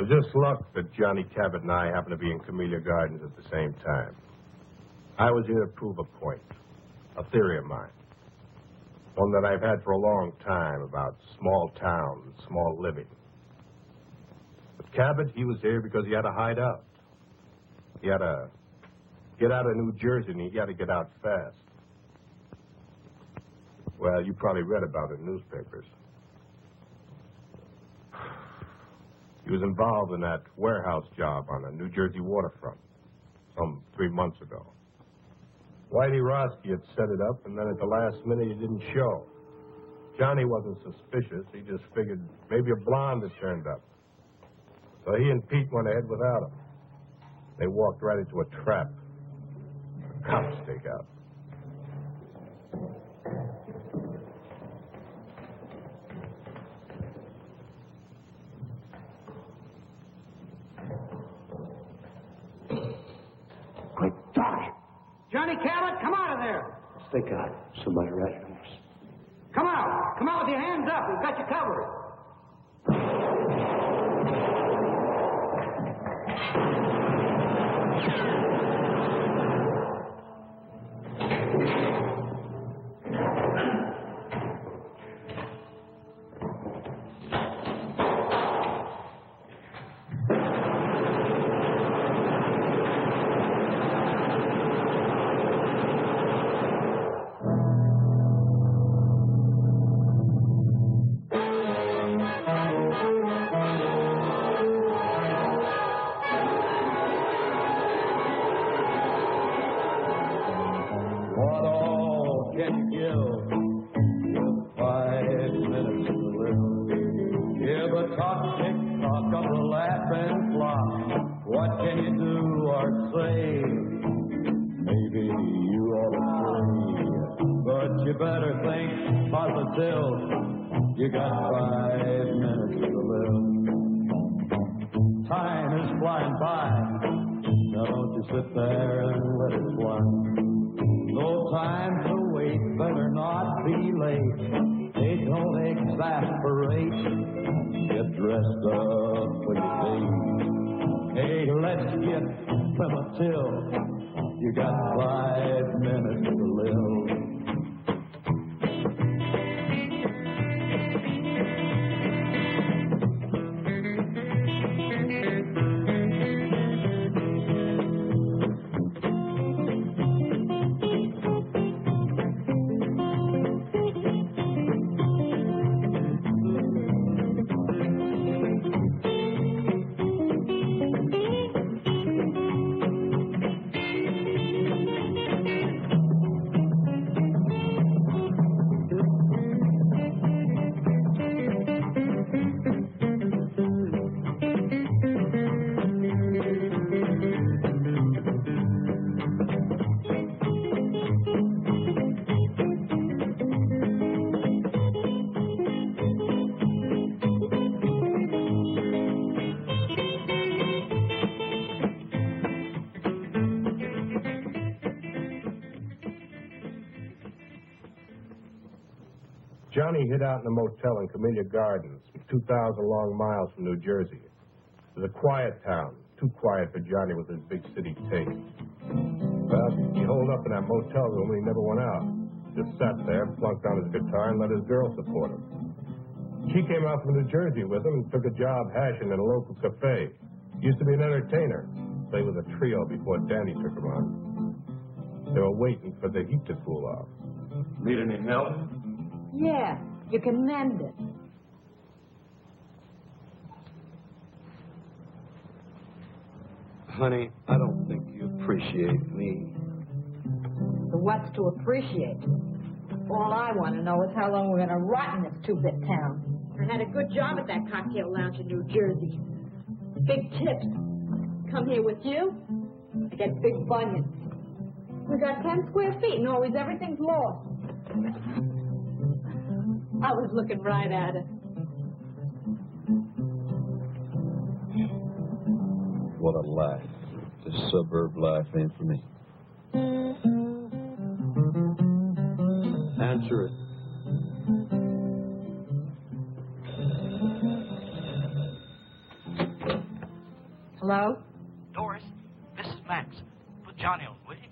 It was just luck that Johnny Cabot and I happened to be in Camellia Gardens at the same time. I was here to prove a point, a theory of mine. One that I've had for a long time about small town and small living. But Cabot, he was here because he had to hide out. He had to get out of New Jersey, and he had to get out fast. Well, you probably read about it in newspapers. He was involved in that warehouse job on the New Jersey waterfront some 3 months ago. Whitey Roski had set it up, and then at the last minute he didn't show. Johnny wasn't suspicious. He just figured maybe a blonde had turned up. So he and Pete went ahead without him. They walked right into a trap. A cop stakeout. Quick, Doc! Johnny Cabot, come out of there! Stay God. Somebody right here. Come out! Come out with your hands up. We've got you covered. You got 5 minutes to live. Time is flying by. Now don't you sit there and let it fly. No time to wait, better not be late. They don't exasperate. Get dressed up when you date. Hey, let's get primitive. You got 5 minutes to live. Johnny hid out in a motel in Camellia Gardens, 2,000 long miles from New Jersey. It was a quiet town, too quiet for Johnny with his big city taste. Well, he holed up in that motel room and he never went out. Just sat there, plunked on his guitar, and let his girl support him. She came out from New Jersey with him and took a job hashing in a local cafe. Used to be an entertainer. Played with a trio before Danny took him on. They were waiting for the heat to cool off. Need any help? Yeah, you can mend it. Honey, I don't think you appreciate me. So what's to appreciate? All I want to know is how long we're going to rot in this two-bit town. I had a good job at that cocktail lounge in New Jersey. Big tips. Come here with you, I get big bunions. We got 10 square feet and always everything's lost. I was looking right at it. What a life. This suburb life ain't for me. Answer it. Hello? Doris, this is Max. Put Johnny on, will you?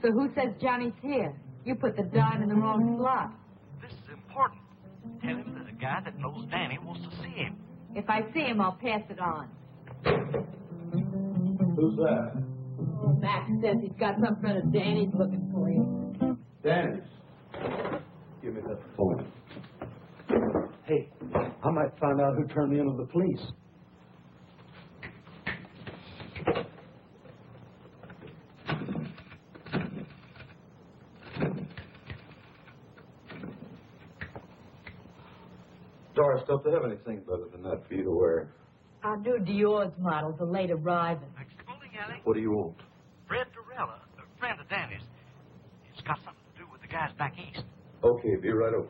So who says Johnny's here? You put the dime in the wrong slot. This is important. Tell him that a guy that knows Danny wants to see him. If I see him, I'll pass it on. Who's that? Oh, Max says he's got some friend of Danny's looking for you. Danny's. Give me that phone. Hey, I might find out who turned me into the police. Doris, don't they have anything better than that for you to wear? Our new Dior's models are late arriving. Next bowling alley, What do you want? Fred Durella, a friend of Danny's. It's got something to do with the guys back east. Okay, be right over.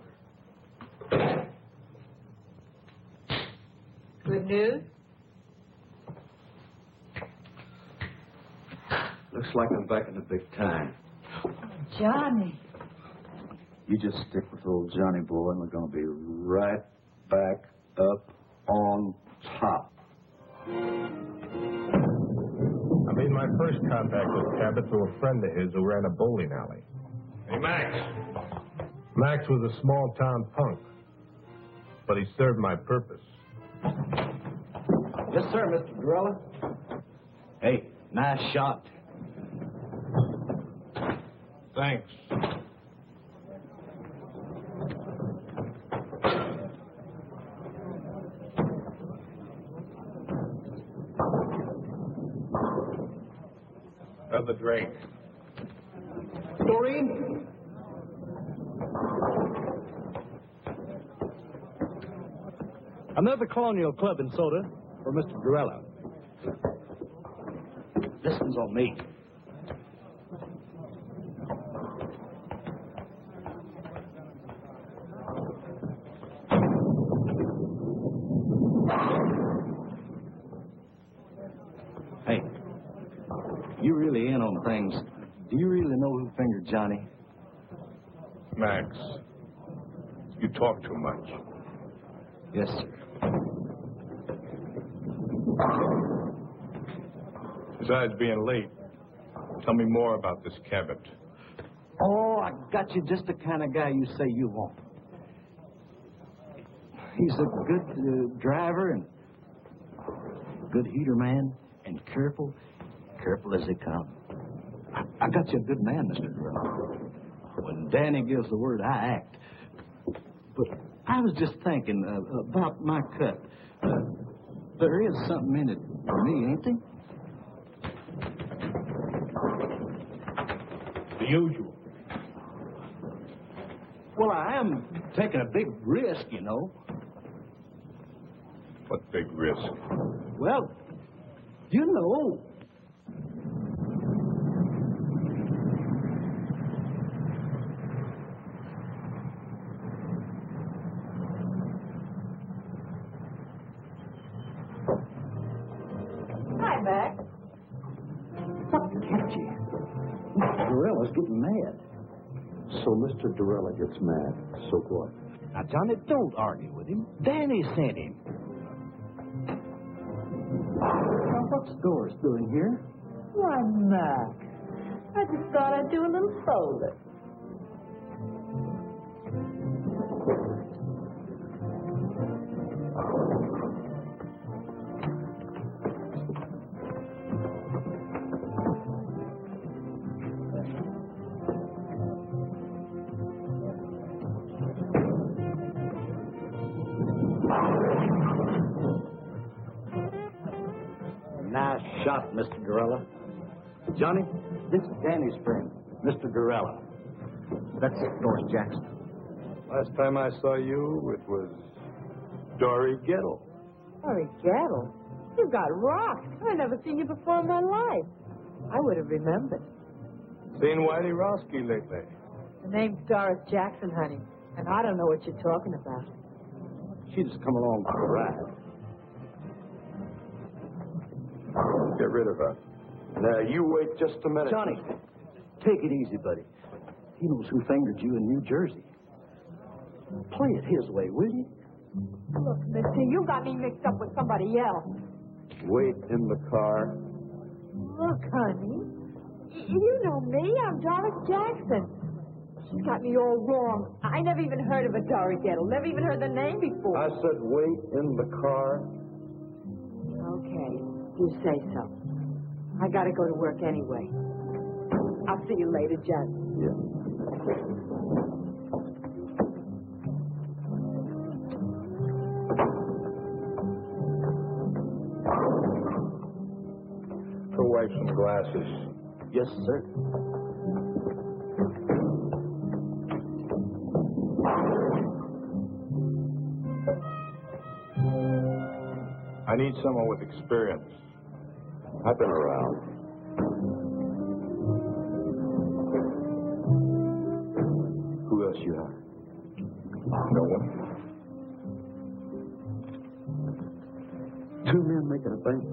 Good news? Looks like I'm back in the big time. Johnny. You just stick with old Johnny boy, and we're going to be right back up on top. I made my first contact with Cabot through a friend of his who ran a bowling alley. Hey, Max. Max was a small-town punk, but he served my purpose. Yes, sir, Mr. Durella. Hey, nice shot. Thanks. Another drink. Doreen? Another Colonial Club and soda for Mr. Durella. This one's on me. Hey, you really in on things. Do you really know who fingered Johnny? Max, you talk too much. Yes, sir. Besides being late, tell me more about this Cabot. Oh, I got you just the kind of guy you say you want. He's a good driver and good heater man and careful as they come. I got you a good man, Mr. Durella. When Danny gives the word, I act. But I was just thinking about my cut. There is something in it for me, ain't there? The usual. Well, I am taking a big risk, you know. What big risk? Well, you know. Hi, Max. What's catchy? Mr. Durella's getting mad. So Mr. Durella gets mad. So what? Now, Johnny, don't argue with him. Danny sent him. Now, what's Doris doing here? Why, Max. I just thought I'd do a little soda. Nice shot, Mr. Durella. Johnny, this is Danny's friend, Mr. Durella. That's Doris Jackson. Last time I saw you, it was Dory Gettle. Sorry, Gettle. You got rocked. I've never seen you before in my life. I would have remembered. Seen Whitey Roski lately? The name's Doris Jackson, honey, and I don't know what you're talking about. She just come along for a ride. Get rid of her. Now, you wait just a minute. Johnny, take it easy, buddy. He knows who fingered you in New Jersey. Play it his way, will you? Look, mister, you got me mixed up with somebody else. Wait in the car. Look, honey, you know me. I'm Doris Jackson. She's got me all wrong. I never even heard of a Dory Gettle. Never even heard the name before. I said wait in the car. Okay, you say so. I gotta go to work anyway. I'll see you later, Jack. Yeah. Go wipe some glasses. Yes, sir. I need someone with experience. I've been around. Who else you have? No one. Two men making a bank.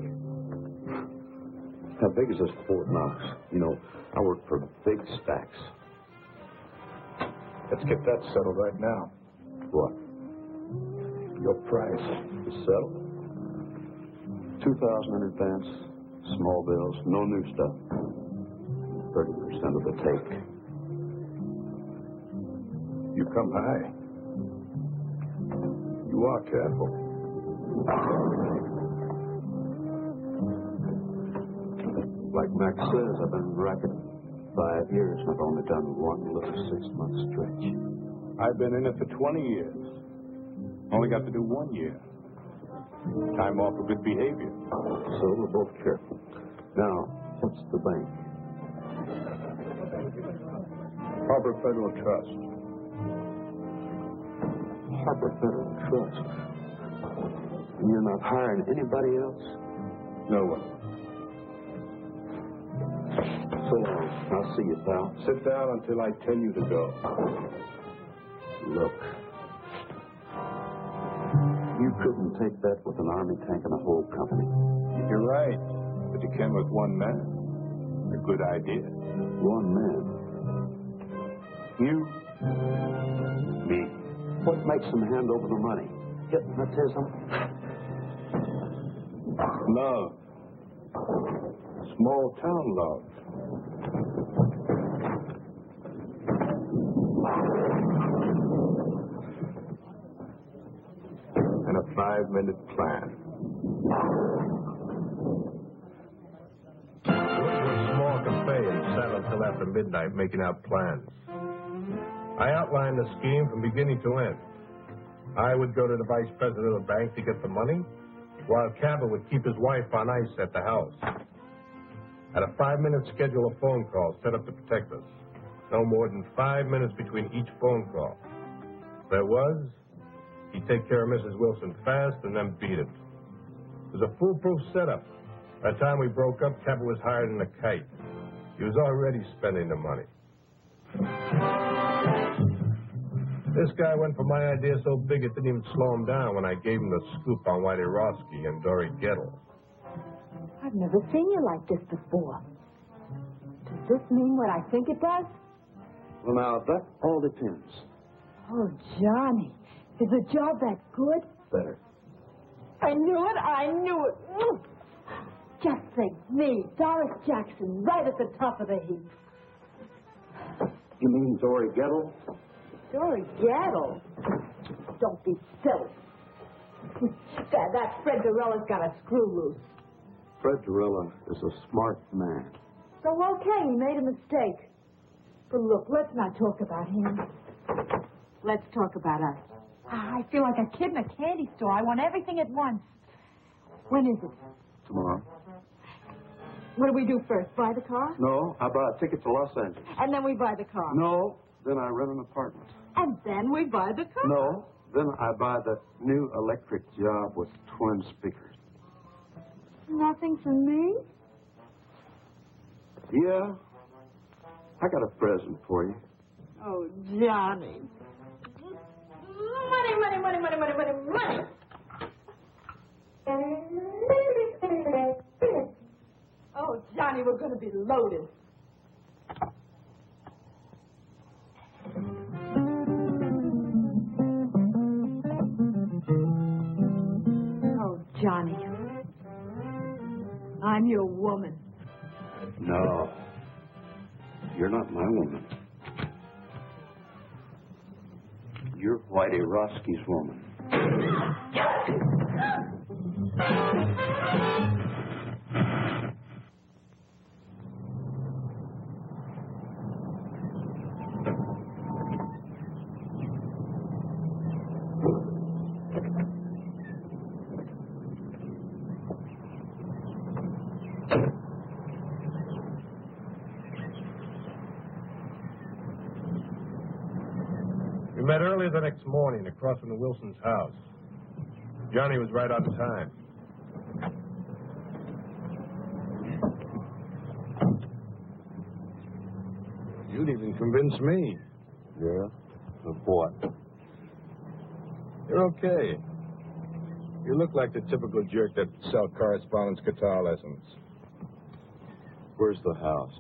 How big is this Fort Knox? You know, I work for big stacks. Let's get that settled right now. What? Your price. To settle? 2,000 in advance, small bills, no new stuff. 30% of the take. You come high. You are careful. Like Max says, I've been racketing 5 years and I've only done one little 6-month stretch. I've been in it for 20 years. Only got to do 1 year. Time off for good behavior. So we're both careful. Now, what's the bank? Harbor Federal Trust. Harbor Federal Trust. And you're not hiring anybody else? No one. So long. I'll see you, pal. Sit down until I tell you to go. Look. You couldn't take that with an army tank and a whole company. You're right. But you can with one man. A good idea. One man. You? Me. What makes them hand over the money? Hypnotism? Love. Small town love. And a 5-minute plan. We went to a small cafe and sat until after midnight making out plans. I outlined the scheme from beginning to end. I would go to the vice president of the bank to get the money, while Cabot would keep his wife on ice at the house. At a 5-minute schedule of phone calls set up to protect us. No more than 5 minutes between each phone call. There was, he'd take care of Mrs. Wilson fast and then beat it. It was a foolproof setup. By the time we broke up, Cabot was hired in a kite. He was already spending the money. This guy went for my idea so big it didn't even slow him down when I gave him the scoop on Whitey Roski and Dory Gettle. I've never seen you like this before. Does this mean what I think it does? Well, now, that all depends. Oh, Johnny, is the job that good? Better. I knew it, I knew it. Just think, me, Doris Jackson, right at the top of the heap. You mean Dory Gettle? Dory Gettle? Don't be silly. that Fred Dorella's got a screw loose. Fred Dorella is a smart man. So, okay, he made a mistake. But look, let's not talk about him. Let's talk about us. I feel like a kid in a candy store. I want everything at once. When is it? Tomorrow. What do we do first? Buy the car? No, I buy a ticket to Los Angeles. And then we buy the car? No, then I rent an apartment. And then we buy the car? No, then I buy that new electric job with twin speakers. Nothing for me? Yeah, I got a present for you. Oh, Johnny. Money, money, money, money, money, money, money. Oh, Johnny, we're going to be loaded. Oh, Johnny. I'm your woman. No. You're not my woman. You're Whitey Roski's woman. We met early the next morning across from the Wilson's house. Johnny was right on time. You'd even convince me. Yeah? Of what? You're okay. You look like the typical jerk that sell correspondence guitar lessons. Where's the house?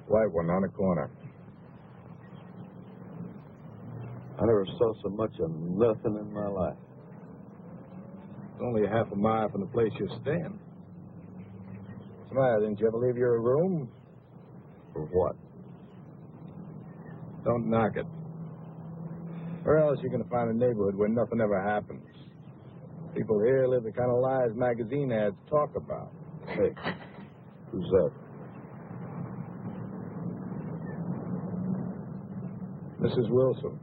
White one on the corner. I never saw so much of nothing in my life. It's only a half a mile from the place you're staying. What's the matter? Didn't you ever leave your room? For what? Don't knock it. Or else you're going to find a neighborhood where nothing ever happens. People here live the kind of lives magazine ads talk about. Hey, who's that? Mrs. Wilson.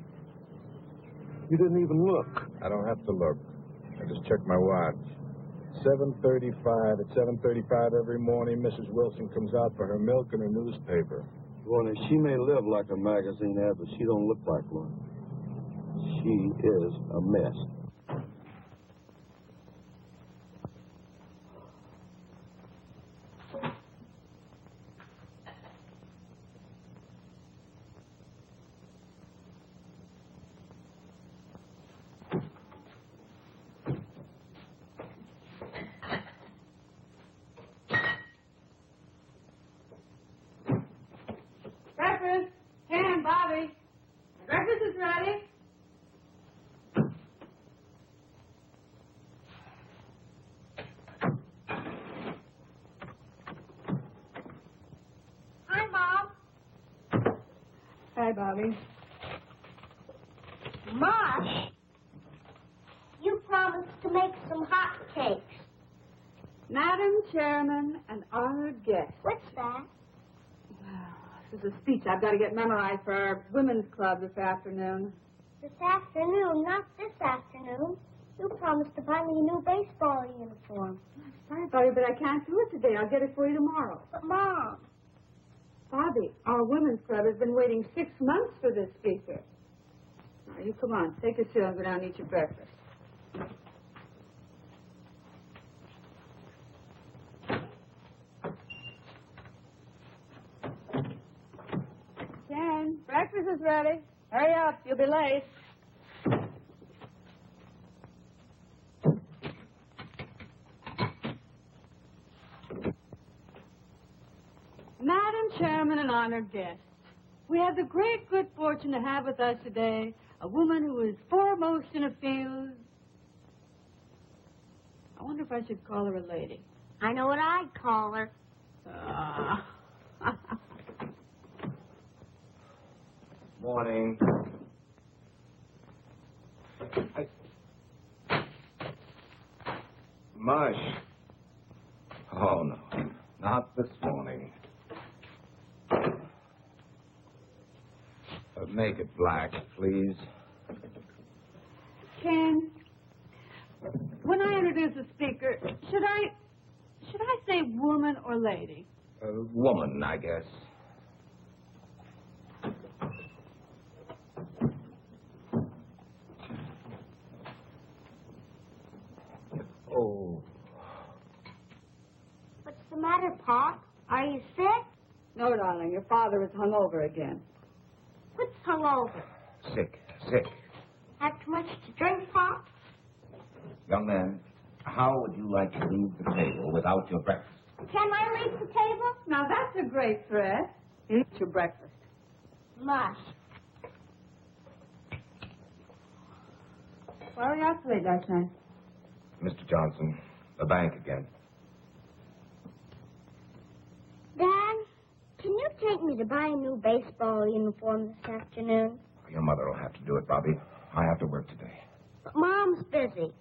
You didn't even look. I don't have to look. I just checked my watch. 7:35. At 7:35 every morning, Mrs. Wilson comes out for her milk and her newspaper. Well, she may live like a magazine ad, but she don't look like one. She is a mess. Breakfast. Ken, Bobby. Breakfast is ready. Hi, Mom. Hi, Bobby. Marsh, you promised to make some hot cakes. Madam Chairman and honored guests. What's that? This is a speech I've got to get memorized for our women's club this afternoon. This afternoon, not this afternoon. You promised to buy me a new baseball uniform. Sorry, Bobby, but I can't do it today. I'll get it for you tomorrow. But, Mom, Bobby, our women's club has been waiting 6 months for this speaker. Now, you come on. Take a seat and go down and eat your breakfast. Jen, breakfast is ready. Hurry up. You'll be late. Madam Chairman and honored guests, we have the great good fortune to have with us today a woman who is foremost in a field. I wonder if I should call her a lady. I know what I'd call her. Morning. Mush. Oh, no. Not this morning. Make it black, please. Ken, when I introduce the speaker, should I say woman or lady? Woman, I guess. Oh. What's the matter, Pop? Are you sick? No, darling, your father is hungover again. What's hungover? Sick. Have too much to drink, Pop? Young man, how would you like to leave the table without your breakfast? Can I leave the table? Now, that's a great threat. Eat your breakfast. Mush. Why were you out so late last night? Mr. Johnson, the bank again. take me to buy a new baseball uniform this afternoon? Your mother will have to do it, Bobby. I have to work today. But Mom's busy.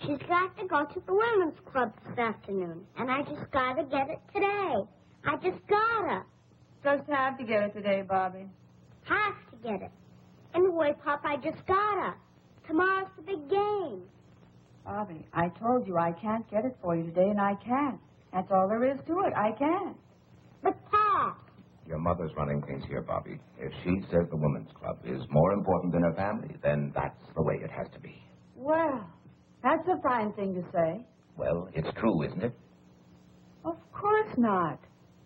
She's got to go to the women's club this afternoon, and I just gotta get it today. I just gotta. Just have to get it today, Bobby. Have to get it. Anyway, Pop, I just gotta. Tomorrow's the big game. Bobby, I told you I can't get it for you today, and I can't. That's all there is to it. I can't. But, Pop. Your mother's running things here, Bobby. If she says the women's club is more important than her family, then that's the way it has to be. Well, that's a fine thing to say. Well, it's true, isn't it? Of course not.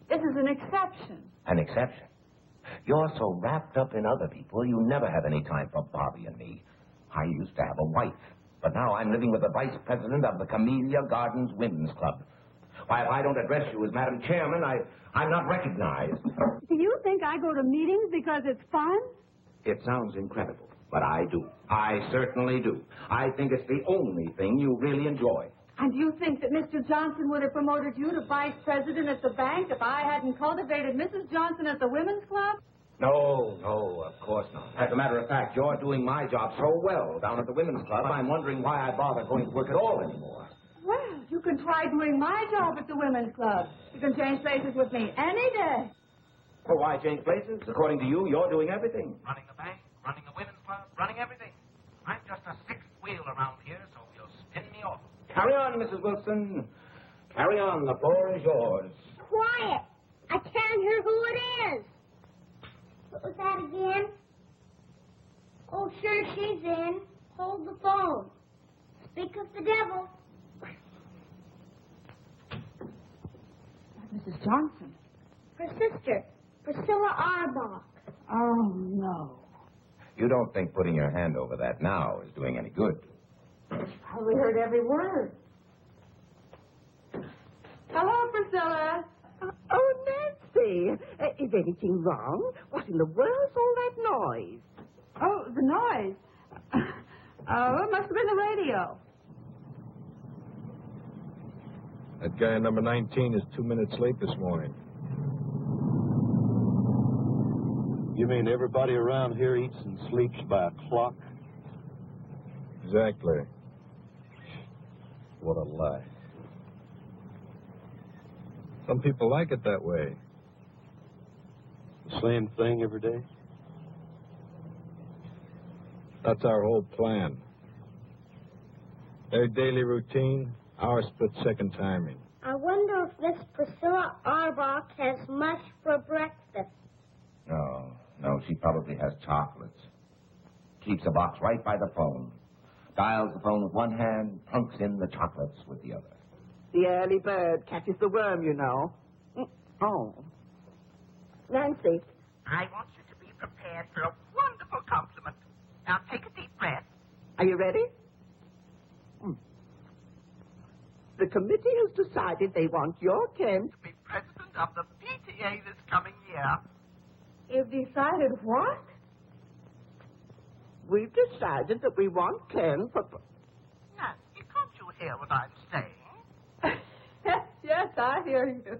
This is an exception. An exception. You're so wrapped up in other people, you never have any time for Bobby and me. I used to have a wife, but now I'm living with the vice president of the Camellia Gardens Women's Club. Why, if I don't address you as Madam Chairman, I'm not recognized. Do you think I go to meetings because it's fun? It sounds incredible, but I do. I certainly do. I think it's the only thing you really enjoy. And you think that Mr. Johnson would have promoted you to vice president at the bank if I hadn't cultivated Mrs. Johnson at the women's club? No, of course not. As a matter of fact, you're doing my job so well down at the women's club, I'm wondering why I bother going to work at all anymore. Well, you can try doing my job at the women's club. You can change places with me any day. Well, why change places? According to you, you're doing everything. Running the bank, running the women's club, running everything. I'm just a sixth wheel around here, so you'll spin me off. Carry on, Mrs. Wilson. Carry on. The floor is yours. Quiet. I can't hear who it is. What was that again? Oh, sure, she's in. Hold the phone. Speak of the devil. Mrs. Johnson. Her sister, Priscilla Arbach. Oh, no. You don't think putting your hand over that now is doing any good? We heard every word. Hello, Priscilla. Oh, Nancy, is anything wrong? What in the world's all that noise? Oh, the noise. It must have been the radio. That guy number 19 is 2 minutes late this morning. You mean everybody around here eats and sleeps by a clock? Exactly. What a lie. Some people like it that way. The same thing every day? That's our whole plan. Their daily routine, our split-second timing. I wonder if Miss Priscilla Arbach has mush for breakfast. No, she probably has chocolates. Keeps a box right by the phone. Dials the phone with one hand, plunks in the chocolates with the other. The early bird catches the worm, you know. Oh. Nancy. I want you to be prepared for a wonderful compliment. Now take a deep breath. Are you ready? The committee has decided they want your Ken To be president of the PTA this coming year. You've decided what? We've decided that we want Ken for... Nancy, can't you hear what I'm saying? Yes, I hear you.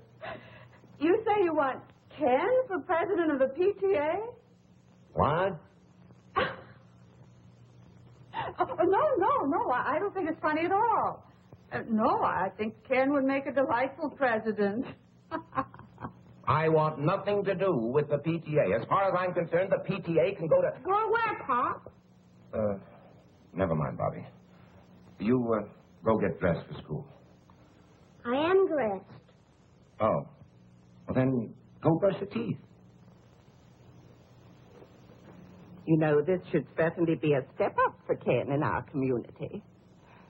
You say you want Ken for president of the PTA? What? No. I don't think it's funny at all. No, I think Ken would make a delightful president. I want nothing to do with the PTA. As far as I'm concerned, the PTA can go to... Go where, Pop? Never mind, Bobby. You, go get dressed for school. I am dressed. Oh. Well, then, go brush your teeth. You know, this should certainly be a step up for Ken in our community.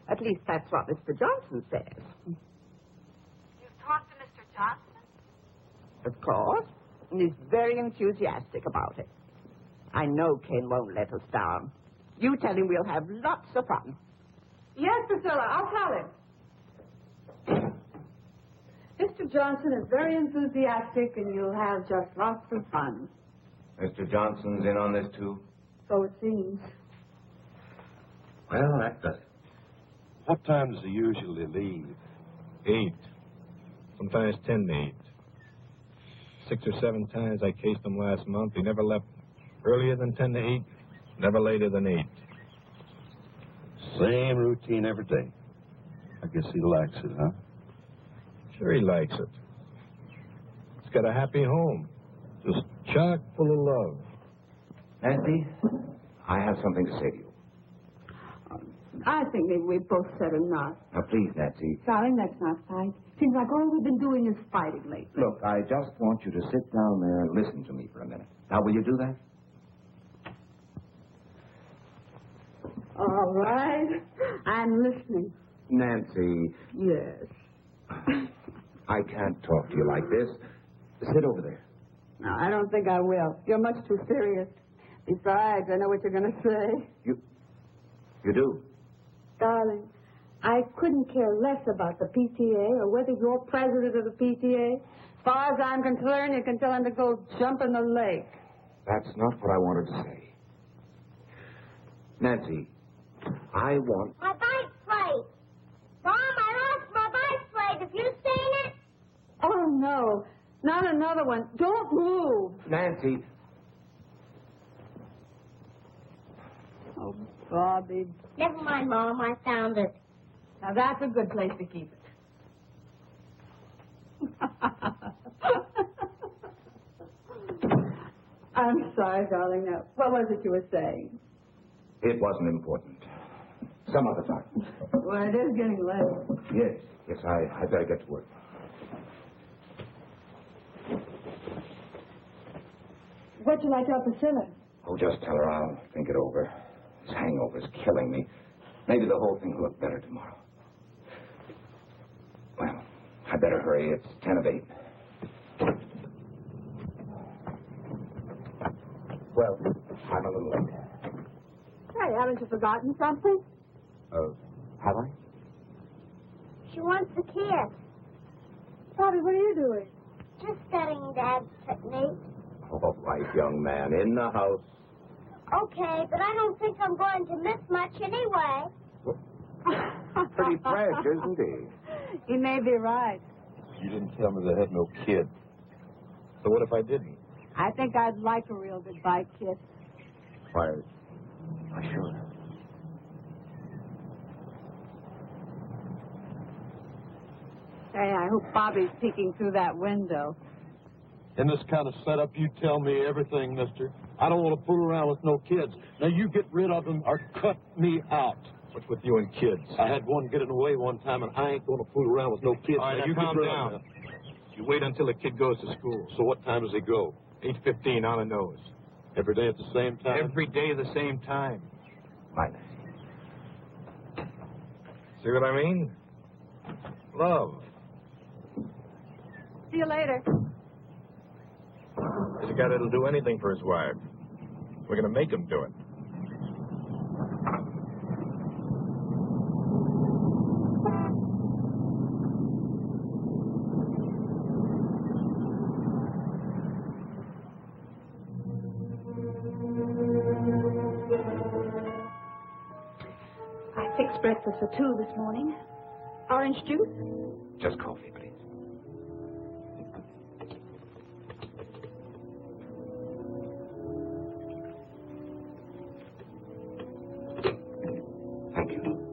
At least that's what Mr. Johnson says. You've talked to Mr. Johnson? Of course. And he's very enthusiastic about it. I know Ken won't let us down. You tell him we'll have lots of fun. Yes, Priscilla, I'll tell him. Mr. Johnson is very enthusiastic, and you'll have just lots of fun. Mr. Johnson's in on this, too? So it seems. Well, that does it. What time does he usually leave? 8. Sometimes 10 to 8. 6 or 7 times I cased him last month. He never left earlier than 10 to 8, never later than 8. Same routine every day. I guess he likes it, huh? Sure he likes it. He's got a happy home, just chock full of love. Nancy, I have something to say to you. I think maybe we both said enough. Now, please, Nancy. Darling, let's not fight. Seems like all we've been doing is fighting lately. Look, I just want you to sit down there and listen to me for a minute. Now, will you do that? All right. I'm listening. Nancy. Yes. I can't talk to you like this. Sit over there. No, I don't think I will. You're much too serious. Besides, I know what you're going to say. You do? Darling, I couldn't care less about the PTA or whether you're president of the PTA. As far as I'm concerned, you can tell him to go jump in the lake. That's not what I wanted to say. Nancy, I want... My bike plate. Mom, I lost my bike plate. Have you seen it? Oh, no. Not another one. Don't move. Nancy. Oh, Bobby. Never mind, Mom. I found it. Now, that's a good place to keep it. I'm sorry, darling. Now, what was it you were saying? It wasn't important. Some other time. Well, it is getting late. Yes, I better get to work. What'd you like to tell Priscilla? Oh, just tell her I'll think it over. This hangover's killing me. Maybe the whole thing will look better tomorrow. Well, I better hurry. It's 10 of 8. Well, I'm a little late. Hey, haven't you forgotten something? Have I? She wants a kiss. Bobby, what are you doing? Just studying Dad's technique. All right, young man. In the house. Okay, but I don't think I'm going to miss much anyway. Pretty fresh, isn't he? You may be right. You didn't tell me they had no kid. So what if I didn't? I think I'd like a real goodbye kiss. Why, Sure. Hey, I hope Bobby's peeking through that window. In this kind of setup, you tell me everything, mister. I don't want to fool around with no kids. Now, you get rid of them or cut me out. what's with you and kids? I had one getting away one time, and I ain't going to fool around with no kids. All right, now, you get calm rid of down. them. You wait until the kid goes to school. So what time does he go? 8:15 on the nose. Every day at the same time? Every day the same time. Right. See what I mean? Love. See you later. There's a guy that'll do anything for his wife. We're going to make him do it. I fixed breakfast for 2 this morning. Orange juice? Just coffee, please. Thank you.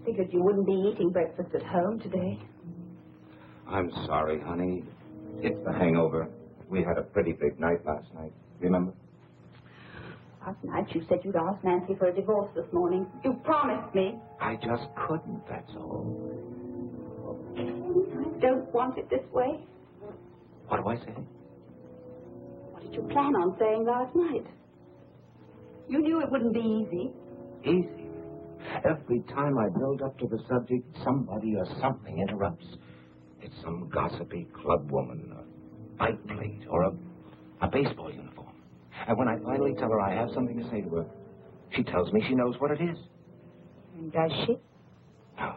Figured you wouldn't be eating breakfast at home today. I'm sorry, honey. It's the hangover. We had a pretty big night last night. Remember? Last night you said you'd ask Nancy for a divorce this morning. You promised me. I just couldn't, that's all. I don't want it this way. What do I say? What did you plan on saying last night? You knew it wouldn't be easy. Easy. Every time I build up to the subject, somebody or something interrupts. It's some gossipy club woman, a bike plate, or a baseball uniform. And when I finally tell her I have something to say to her, she tells me she knows what it is. And does she? No.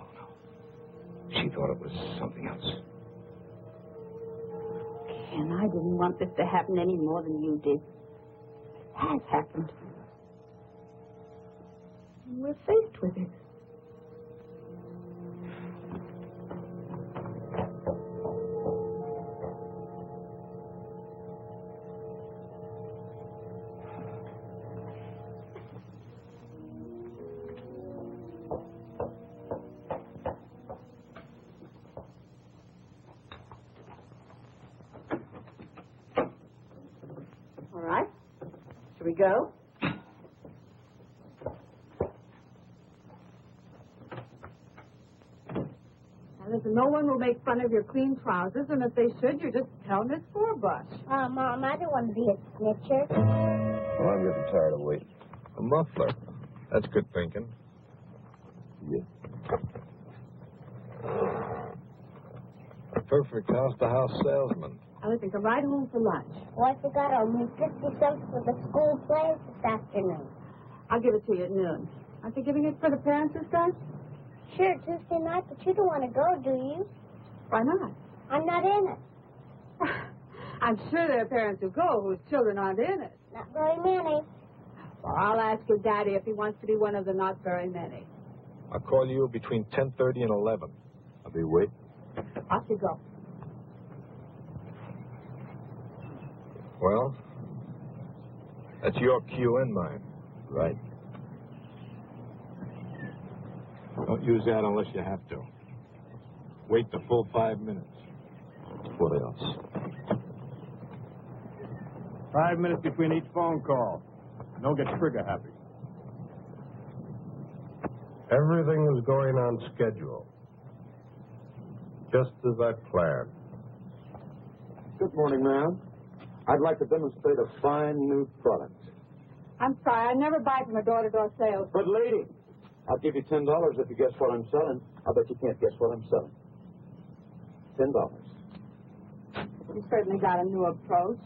She thought it was something else. Ken, I didn't want this to happen any more than you did. It has happened. We're faced with it. we go? Now, listen, no one will make fun of your clean trousers, and if they should, you just tell Miss Forbush. Mom, I don't want to be a snitcher. Well, I'm getting tired of waiting. A muffler. That's good thinking. Yeah. A perfect house-to-house salesman. Now, listen, come right home for lunch. Oh, I forgot I'll need 50 cents for the school plays this afternoon. I'll give it to you at noon. Aren't you giving it for the parents this time? Sure, Tuesday night, but you don't want to go, do you? Why not? I'm not in it. I'm sure there are parents who go whose children aren't in it. Not very many. Well, I'll ask your daddy if he wants to be one of the not very many. I'll call you between 10:30 and 11. I'll be waiting. Off you go. Well, that's your cue and mine. Right. Don't use that unless you have to. Wait the full 5 minutes. What else? 5 minutes between each phone call. Don't get trigger happy. Everything is going on schedule. Just as I planned. Good morning, ma'am. I'd like to demonstrate a fine new product. I'm sorry, I never buy from a door-to-door sales. But, lady, I'll give you $10 if you guess what I'm selling. I bet you can't guess what I'm selling. $10. You certainly got a new approach.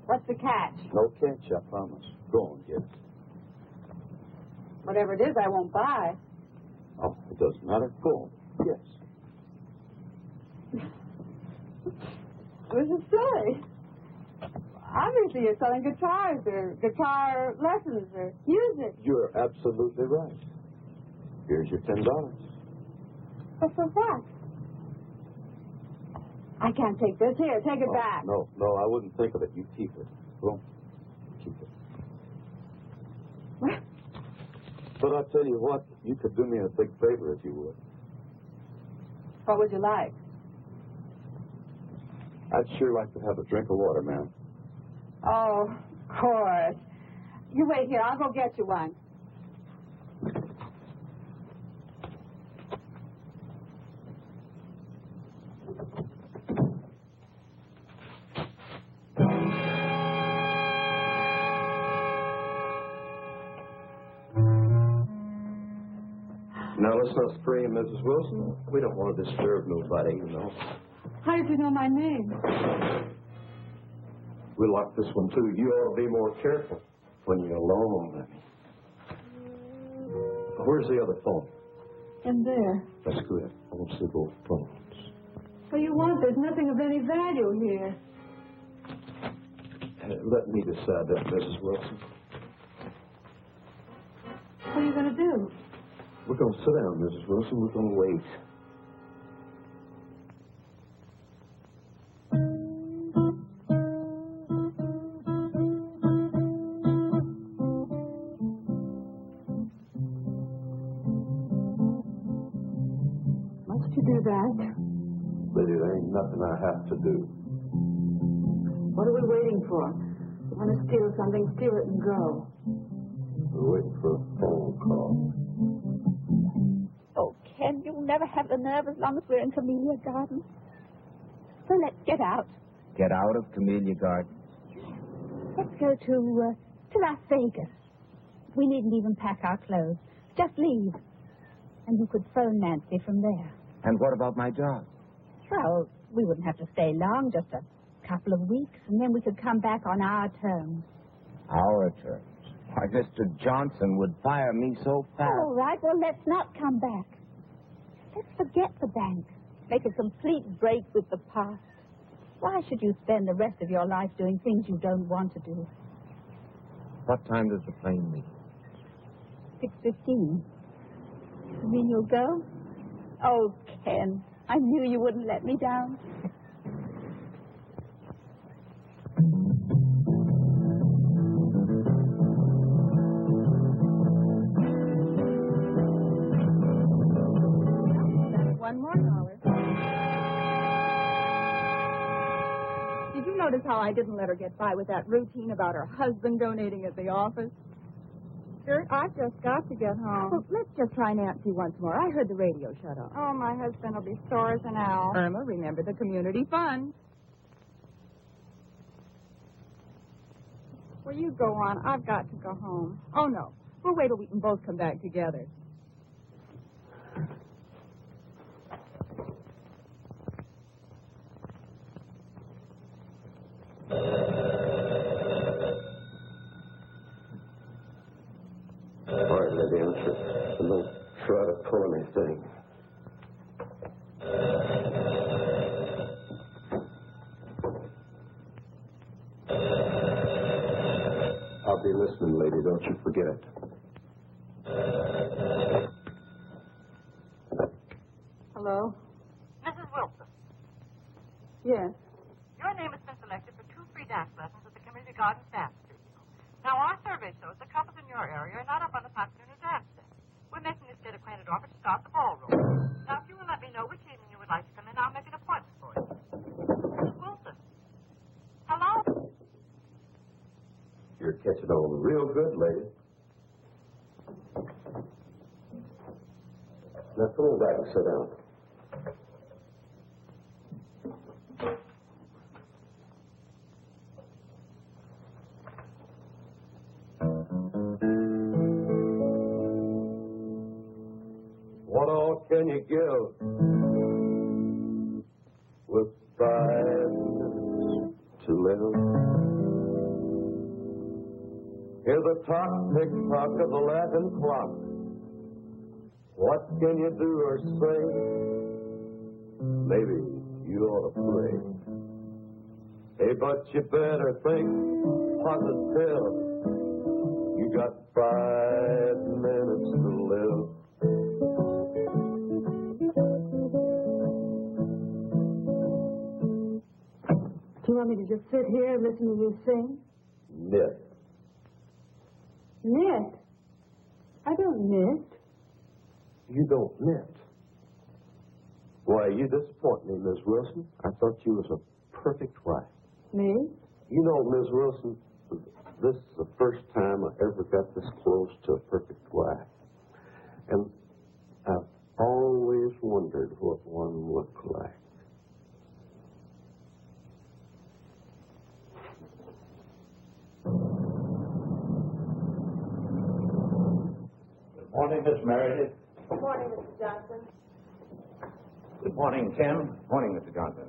What's the catch? No catch, I promise. Go on, get it. Whatever it is, I won't buy. Oh, it doesn't matter. Go on. Yes. What does it say? Obviously, you're selling guitars or guitar lessons or music. You're absolutely right. Here's your $10. But for what? I can't take this. Here, take it back. No, I wouldn't think of it. You keep it. Go on. Keep it. What? But I'll tell you what, you could do me a big favor if you would. What would you like? I'd sure like to have a drink of water, ma'am. Oh, of course. You wait here. I'll go get you one. Now, let's not scream, Mrs. Wilson. We don't want to disturb nobody, you know. How did you know my name? We locked this one, too. You ought to be more careful when you're alone, honey. Where's the other phone? In there. That's good. I want to see both phones. What do you want? There's nothing of any value here. Let me decide that, Mrs. Wilson. What are you going to do? We're going to sit down, Mrs. Wilson. We're going to wait. Must you do that? Lady, there ain't nothing I have to do. What are we waiting for? You want to steal something, steal it and go. We're waiting for a phone call. Oh, Ken, you'll never have the nerve as long as we're in Camellia Gardens. So let's get out. Get out of Camellia Gardens? Let's go to Las Vegas. We needn't even pack our clothes. Just leave. And you could phone Nancy from there. And what about my job? Well, we wouldn't have to stay long, just a couple of weeks, and then we could come back on our terms. Our terms? Why, Mr. Johnson would fire me so fast. All right, well, let's not come back. Let's forget the bank. Make a complete break with the past. Why should you spend the rest of your life doing things you don't want to do? What time does the plane leave? 6:15. You mean you'll go? Oh, Ken, I knew you wouldn't let me down. $1 more. Did you notice how I didn't let her get by with that routine about her husband donating at the office? Gert, I've just got to get home. Well, let's just try Nancy once more. I heard the radio shut off. Oh, my husband will be sore as an owl. Irma, remember the community fund. Well, you go on. I've got to go home. Oh, no. We'll wait till we can both come back together. All right, lady, answer. And don't try to pull anything. I'll be listening, lady. Don't you forget it. Hello? Mrs. Wilson, Yes. your name has been selected for 2 free dance lessons at the Community Gardens Dance Studio. Now, our survey shows the couples in your area are not up on the popular new dance day. We're making this get acquainted offer to start the ballroom. Now, if you will let me know which evening you would like to come in, I'll make an appointment for you. Mrs. Wilson. Hello? You're catching on real good, lady. Now, come on back and sit down. What all can you give with 5 minutes to live? Hear the tock-tick-tock of the laughing clock. What can you do or say? Maybe you ought to pray. Hey, but you better think positive. You got 5 minutes to live. Do you want me to just sit here and listen to you sing? Knit. Knit? I don't knit. You don't knit. Why, you disappoint me, Miss Wilson. I thought you was a perfect wife. Me? You know, Miss Wilson, this is the first time I ever got this close to a perfect wife. And I've always wondered what one looked like. Good morning, Miss Meredith. Good morning, Mr. Johnson. Good morning, Tim. Morning, Mr. Johnson.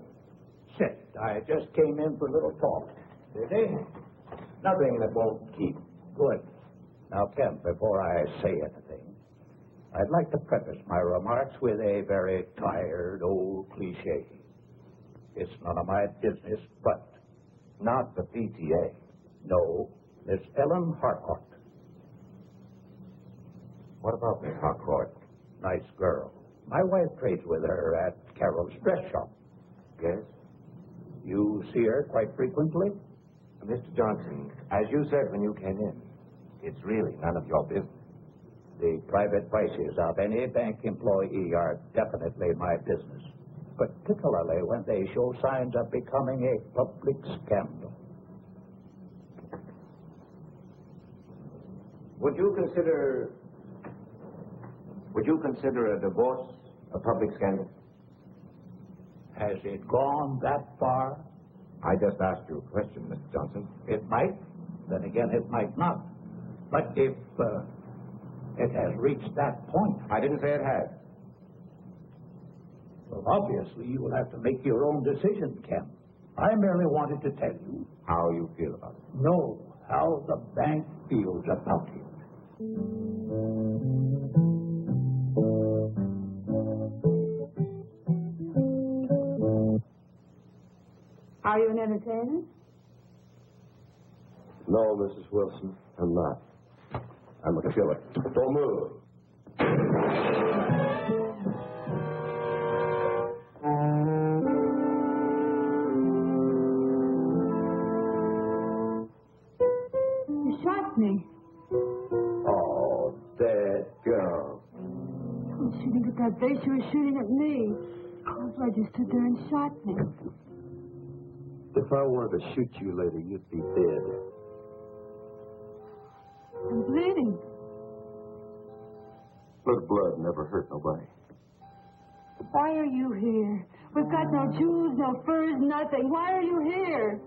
Sit. I just came in for a little talk. Busy? Nothing that won't keep. Good. Now, Tim, before I say anything, I'd like to preface my remarks with a very tired old cliche. It's none of my business, but not the PTA. No, Miss Ellen Harcourt. What about Miss Harcourt? Nice girl. My wife trades with her at Carol's dress shop. Yes? You see her quite frequently? Mr. Johnson, as you said when you came in, it's really none of your business. The private vices of any bank employee are definitely my business, particularly when they show signs of becoming a public scandal. Would you consider a divorce a public scandal? Has it gone that far? I just asked you a question, Mr. Johnson. It might. Then again, it might not. But if it has reached that point... I didn't say it has. Well, obviously, you will have to make your own decision, Ken. I merely wanted to tell you... How you feel about it? No, how the bank feels about it. Are you an entertainer? No, Mrs. Wilson, I'm not. I'm a killer. Don't move. You shot me. Oh, dead girl. I was shooting at that base. You were shooting at me. That's why you stood there and shot me. If I wanted to shoot you later, you'd be dead. I'm bleeding. Little blood never hurt nobody. Why are you here? We've got no jewels, no furs, nothing. Why are you here?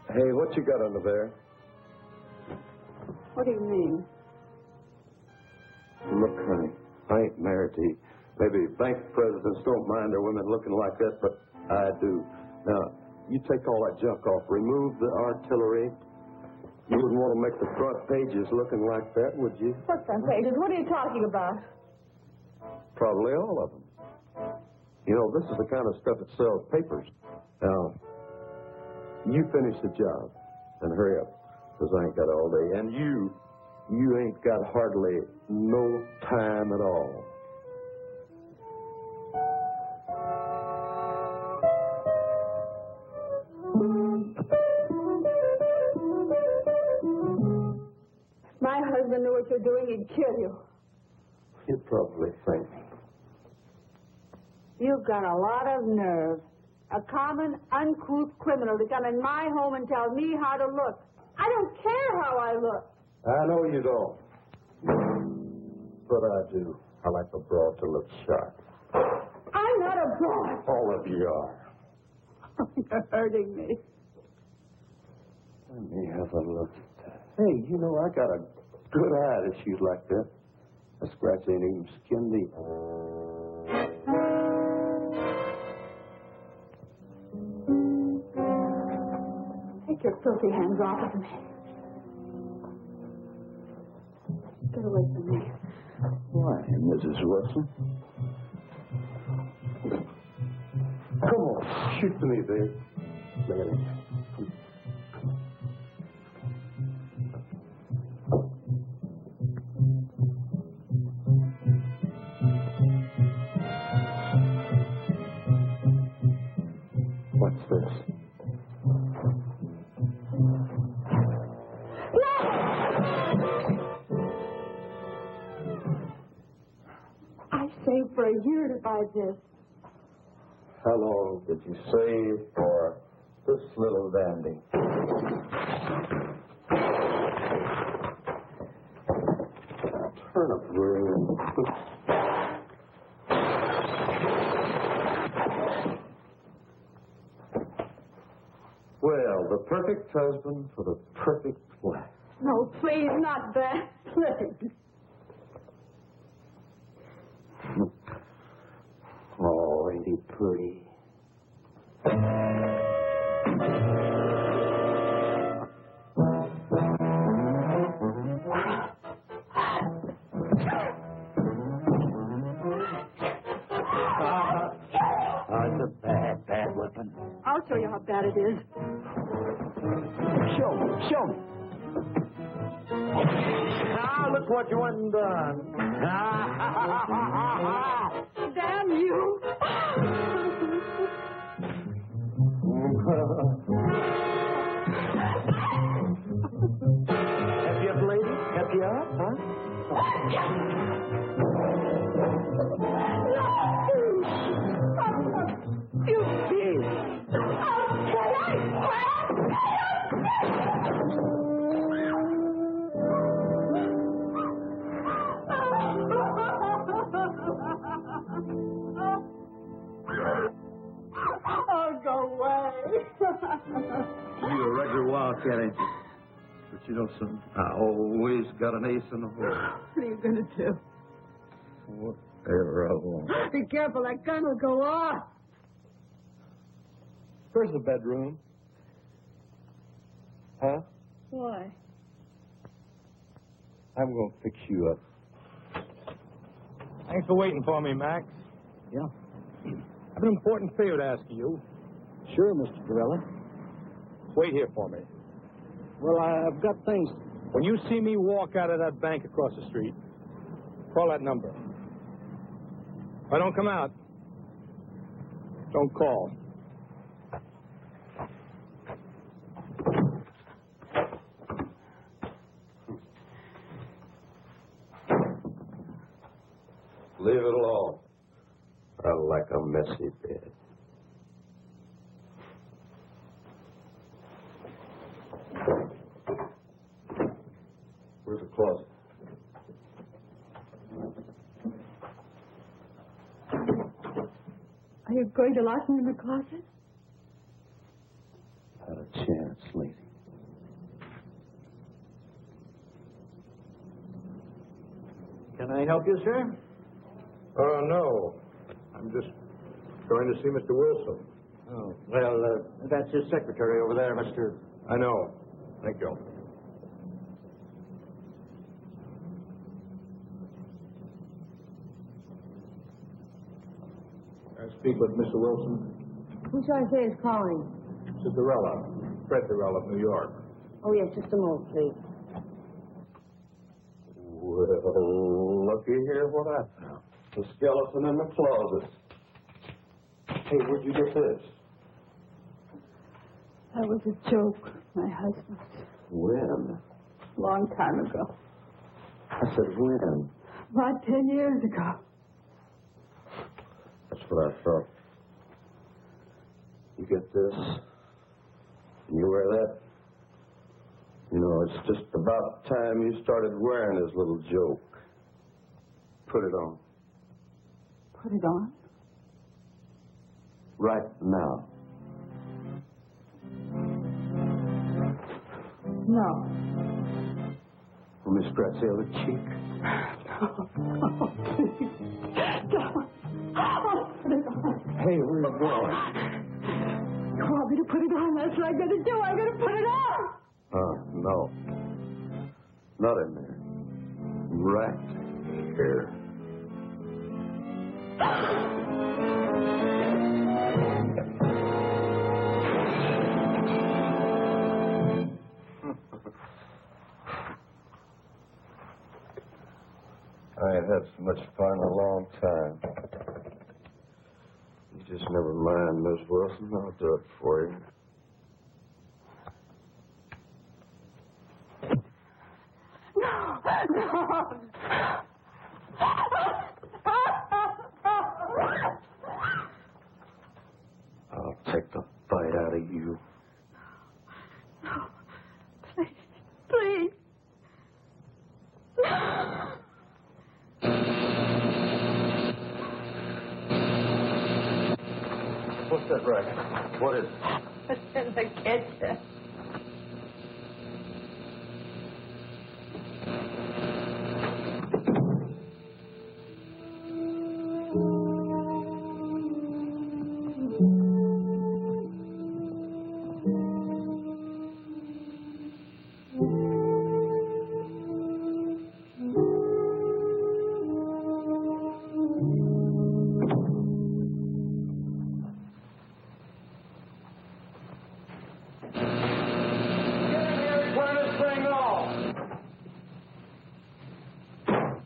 Hey, what you got under there? What do you mean? Look, honey, I ain't married to you. Maybe bank presidents don't mind their women looking like that, but I do. Now, you take all that junk off. Remove the artillery. You wouldn't want to make the front pages looking like that, would you? What front pages? What are you talking about? Probably all of them. You know, this is the kind of stuff that sells papers. Now, you finish the job and hurry up, because I ain't got all day. And you ain't got hardly no time at all. My husband knew what you're doing, he'd kill you. You probably think. You've got a lot of nerve. A common, uncouth criminal to come in my home and tell me how to look. I don't care how I look. I know you don't. But I do. I like the broad to look sharp. I'm not a broad. All of you are. You're hurting me. Let me have a look at that. Hey, you know, I got a good eye to shoot like that. A scratch ain't even skin deep. Take your filthy hands off of me. Get away from me. Why, Mrs. Wilson? Come on, shoot to me, babe. Look at it. What's this? I saved for a year to buy this. How long did you save for this little dandy? Turnip room. Well, the perfect husband for the perfect wife. No, please, not that. Please. Oh, ain't he pretty? It's a bad weapon. I'll show you how bad it is. Show me. Now, look what you went and done. Damn you. Happy up, lady? Happy up, huh? You bitch. Oh, go away. You a regular wildcat, ain't you? But you know something? I always got an ace in the hole. What are you going to do? Whatever I want. Be careful, that gun will go off. Where's the bedroom? Huh? Why? I'm going to fix you up. Thanks for waiting for me, Max. Yeah. I have an important favor to ask of you. Sure, Mr. Corella. Wait here for me. Well, I've got things. When you see me walk out of that bank across the street, call that number. If I don't come out, don't call. Leave it alone. I like a messy bed. Where's the closet? Are you going to lock me in the closet? Not a chance, lady. Can I help you, sir? No. I'm just going to see Mr. Wilson. Oh, well, that's his secretary over there, Mr. I know. Thank you. I speak with Mr. Wilson. Who shall I say is calling? Cinderella. Fred Durrell of New York. Oh, yes, just a moment, please. Well, looky here what I found. The skeleton in the closet. Hey, where'd you get this? That was a joke, my husband. When? Long time ago. I said when? About 10 years ago. That's what I thought. You get this? You wear that? You know, it's just about time you started wearing his little joke. Put it on. Put it on? Right now. No. Let me scratch the other cheek. No, please. Don't. Oh, put it on. Hey, where are you going? You want me to put it on? That's what I'm going to do. I'm going to put it on. No. Not in there. Right here. I ain't had so much fun in a long time. You just never mind, Miss Wilson. I'll do it for you. No. I'll take the bite out of you. No. Please. Please. What's that racket? What is it? It's in the kitchen.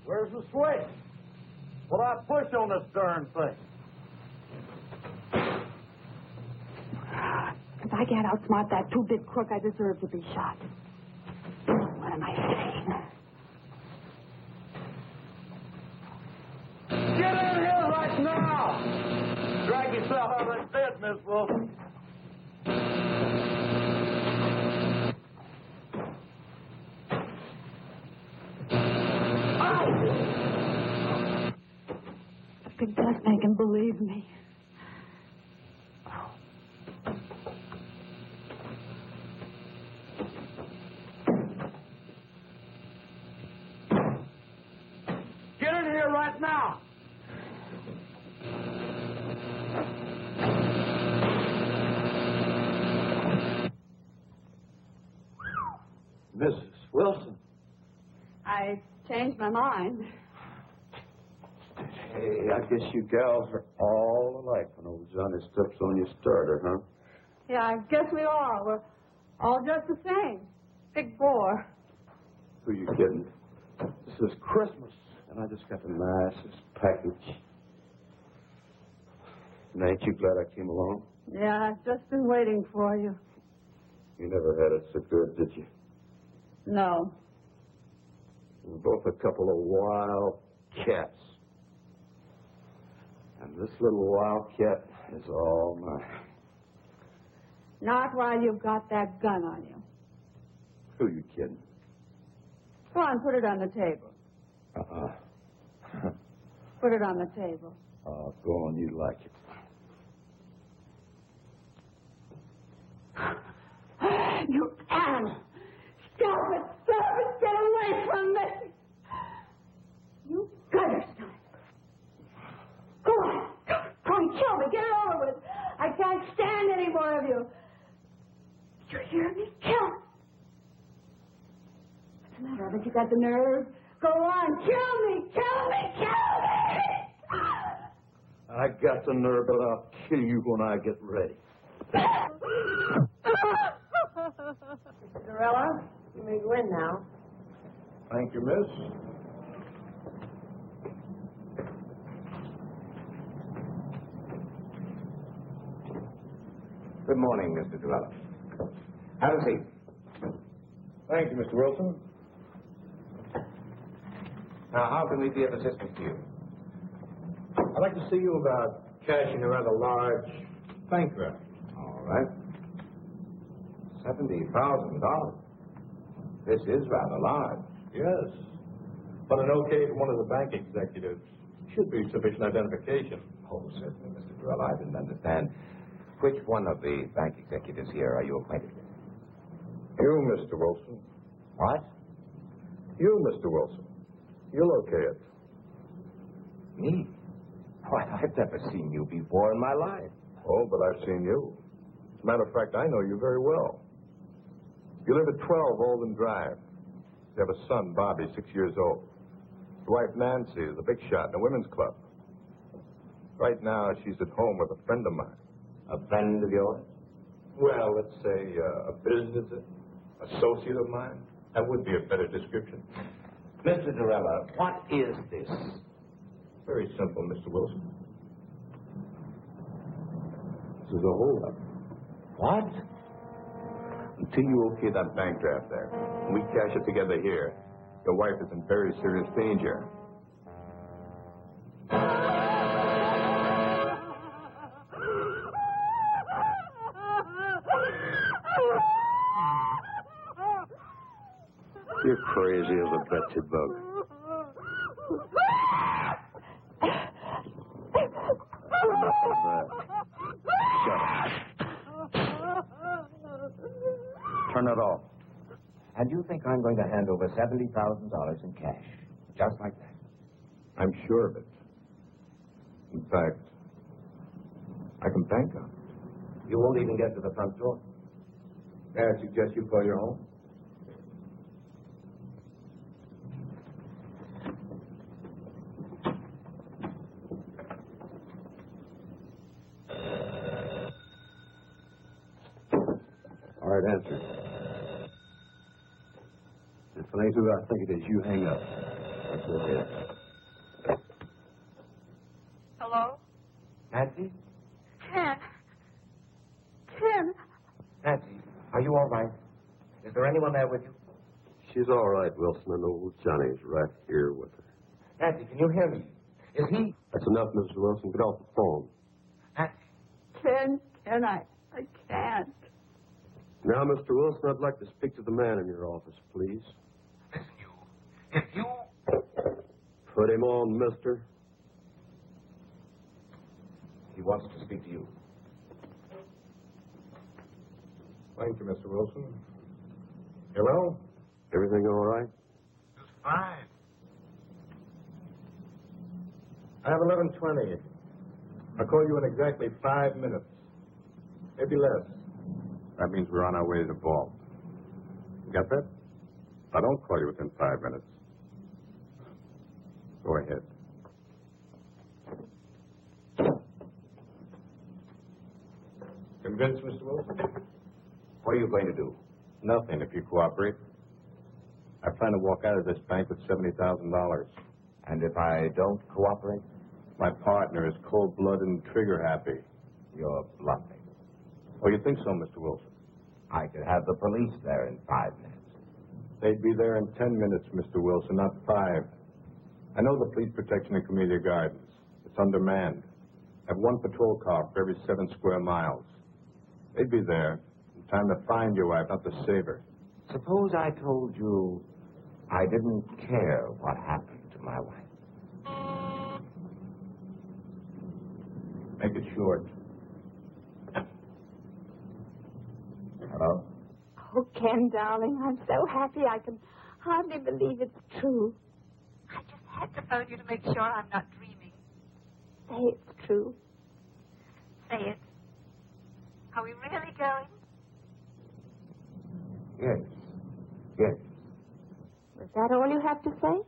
Where's the switch? Will I push on this darn thing? If I can't outsmart that two-bit crook, I deserve to be shot. What am I saying? Get in here right now! Drag yourself out of that bed, Miss Wilson. If it does make him believe me. Get in here right now! Mrs. Wilson. I changed my mind. Hey, I guess you gals are all alike when old Johnny steps on your starter, huh? Yeah, I guess we are. We're all just the same. Big bore. Who are you kidding? This is Christmas, and I just got the nicest package. And ain't you glad I came along? Yeah, I've just been waiting for you. You never had it so good, did you? No. We're both a couple of wild cats. And this little wildcat is all mine. Not while you've got that gun on you. Who you kidding? Go on, put it on the table. Put it on the table. Go on, you like it. You animal! Stop it! Stop it! Get away from me! You gutter son! Go on! Go on, kill me! Get it over with! I can't stand any more of you! Did you hear me? Kill me! What's the matter? Haven't you got the nerve? Go on! Kill me! Kill me! Kill me! I got the nerve, but I'll kill you when I get ready. Cinderella, you may go in now. Thank you, miss. Good morning, Mr. Durella. Have a seat. Thank you, Mr. Wilson. Now, how can we be of assistance to you? I'd like to see you about cashing a rather large bank draft. All right. $70,000. This is rather large. Yes. But an okay from one of the bank executives should be sufficient identification. Oh, certainly, Mr. Durella. I didn't understand. Which one of the bank executives here are you acquainted with? You, Mr. Wilson. What? You, Mr. Wilson. You'll okay it. Me? Why, I've never seen you before in my life. Oh, but I've seen you. As a matter of fact, I know you very well. You live at 12 Olden Drive. You have a son, Bobby, 6 years old. Your wife, Nancy, is a big shot in a women's club. Right now, she's at home with a friend of mine. A friend of yours? Well, let's say a business associate of mine. That would be a better description. Mr. Durella, what is this? Very simple, Mr. Wilson. This is a holdup. What? Until you okay that bank draft there, and we cash it together here, your wife is in very serious danger. You're crazy as a Betsy bug. Enough of that. Shut up. Turn it off. And you think I'm going to hand over $70,000 in cash? Just like that? I'm sure of it. In fact, I can bank on it. You won't even get to the front door. May I suggest you call your home? All right, answer. If it ain't who I think it is, you hang up. That's it. Hello? Nancy? Ken. Ken. Nancy, are you all right? Is there anyone there with you? She's all right, Wilson, and old Johnny's right here with her. Nancy, can you hear me? Is he... That's enough, Mr. Wilson. Get off the phone. Nancy. Ken, I can't. Now, Mr. Wilson, I'd like to speak to the man in your office, please. Listen, you. If you... Put him on, mister. He wants to speak to you. Thank you, Mr. Wilson. Hello? Everything all right? It's fine. I have 11:20. I'll call you in exactly 5 minutes. Maybe less. That means we're on our way to the vault. You got that? I don't call you within 5 minutes. Go ahead. Convinced, Mr. Wilson? What are you going to do? Nothing if you cooperate. I plan to walk out of this bank with $70,000. And if I don't cooperate? My partner is cold-blooded and trigger-happy. You're bluffing. Oh, you think so, Mr. Wilson? I could have the police there in 5 minutes. They'd be there in 10 minutes, Mr. Wilson, not 5. I know the police protection in Camellia Gardens. It's undermanned. Have one patrol car for every 7 square miles. They'd be there in time to find your wife, not to save her. Suppose I told you I didn't care what happened to my wife. Make it short. Hello? Oh, Ken, darling, I'm so happy I can hardly believe it's true. I just had to phone you to make sure I'm not dreaming. Say it's true. Say it. Are we really going? Yes. Yes. Was that all you have to say?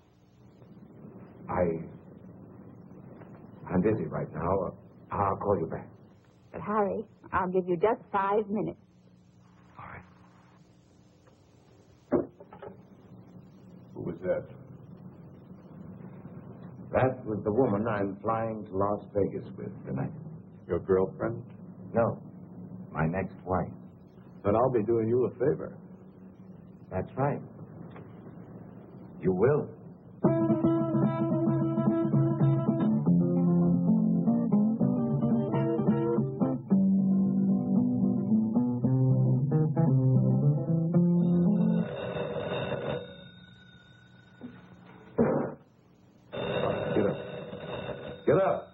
I'm busy right now. I'll call you back. But hurry. I'll give you just 5 minutes. All right. Who was that? That was the woman I'm flying to Las Vegas with tonight. Your girlfriend? No, my next wife. Then I'll be doing you a favor. That's right. You will. Get up. Get up.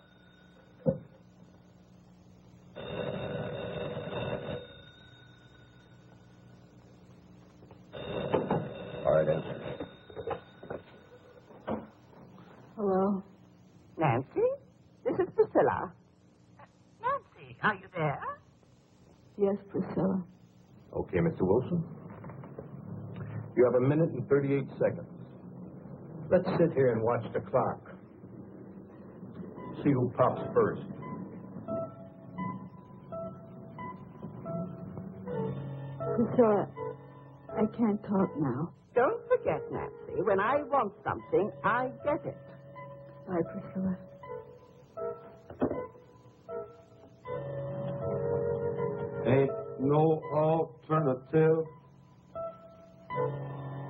All right, answer. Hello? Nancy? This is Priscilla. Nancy, are you there? Yes, Priscilla. Okay, Mr. Wilson. You have 1 minute and 38 seconds. Let's sit here and watch the clock. See who pops first. Priscilla, I can't talk now. Don't forget, Nancy, when I want something, I get it. Bye, Priscilla. Ain't no alternative.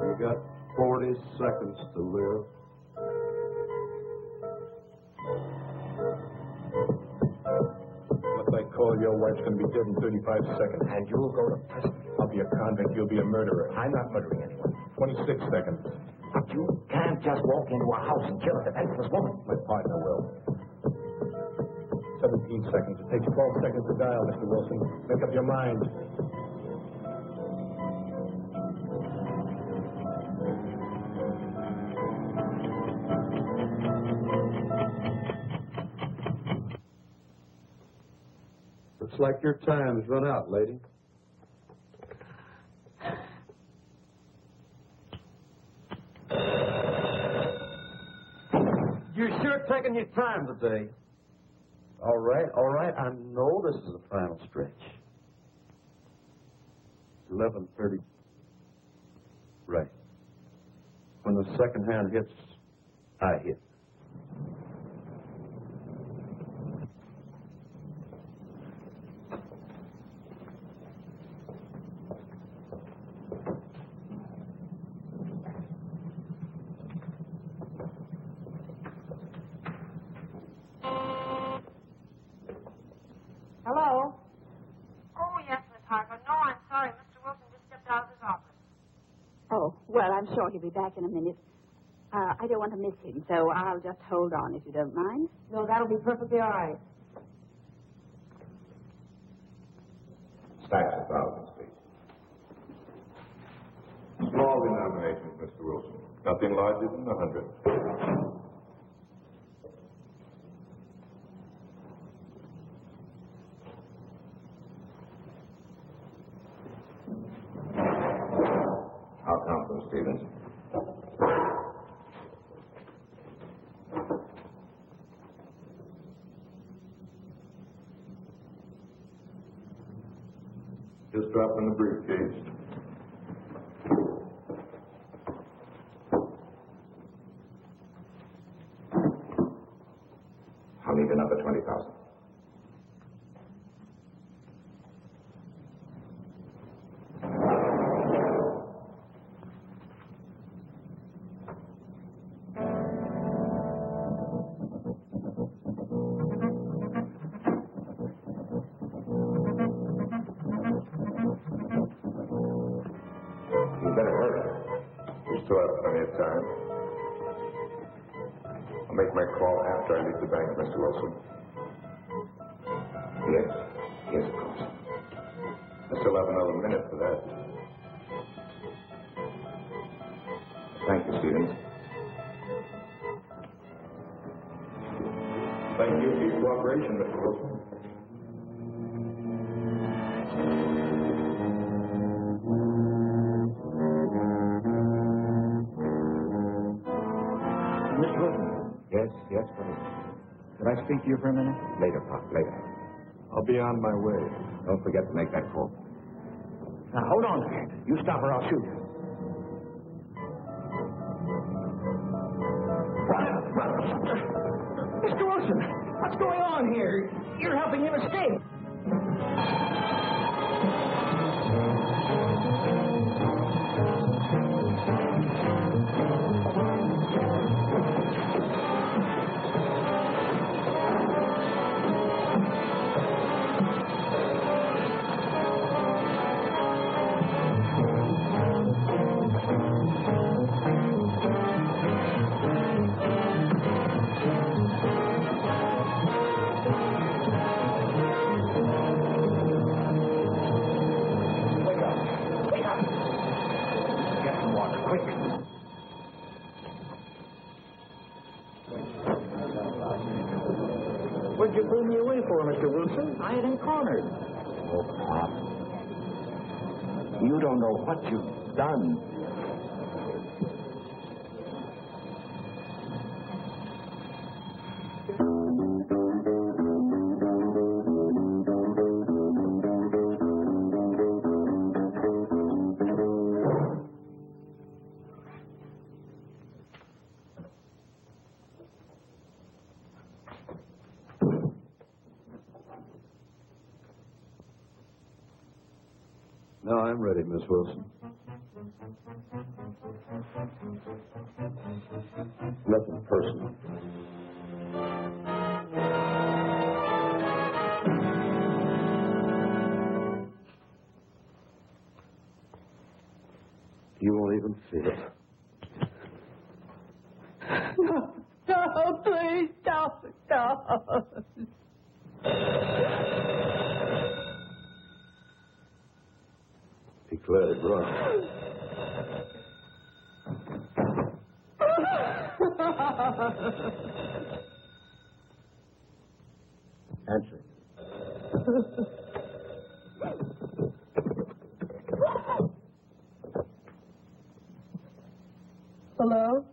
You got 40 seconds to live. Once I call, your wife's going to be dead in 35 seconds. And you'll go to prison. I'll be a convict. You'll be a murderer. I'm not murdering anyone. 26 seconds. But you can't just walk into a house and kill a defenseless woman. My partner will. 17 seconds. It takes 12 seconds to dial, Mr. Wilson. Make up your mind. Looks like your time's run out, lady. You're sure taking your time today. All right. I know this is the final stretch. 11:30. Right. When the second hand hits, I hit. Hello? Oh, yes, Miss Harper. No, I'm sorry. Mr. Wilson just stepped out of his office. Oh, well, I'm sure he'll be back in a minute. I don't want to miss him, so I'll just hold on if you don't mind. No, that'll be perfectly all right. Stacks of thousands, please. Small denominations, Mr. Wilson. Nothing larger than 100. I'll count them, Stevens. Just drop in the briefcase. I'll need another 20,000. still have plenty of time. I'll make my call after I leave the bank, Mr. Wilson. Yes? Yes, of course. I still have another minute for that. Thank you, Stevens. Thank you for your cooperation, Mr. Wilson. Mr. Wilson? Yes, yes, buddy. Could I speak to you for a minute? Later, Pop, later. I'll be on my way. Don't forget to make that call. Now, hold on there. You stop or I'll shoot. Mr. Wilson, what's going on here? You're helping him escape. What'd you pull me away for, Mr. Wilson? I had him cornered. Oh, Pop. You don't know what you've done. No, I'm ready, Miss Wilson. Nothing personal. You won't even feel it. No, please, don't. Declared it wrong. Answer. Hello?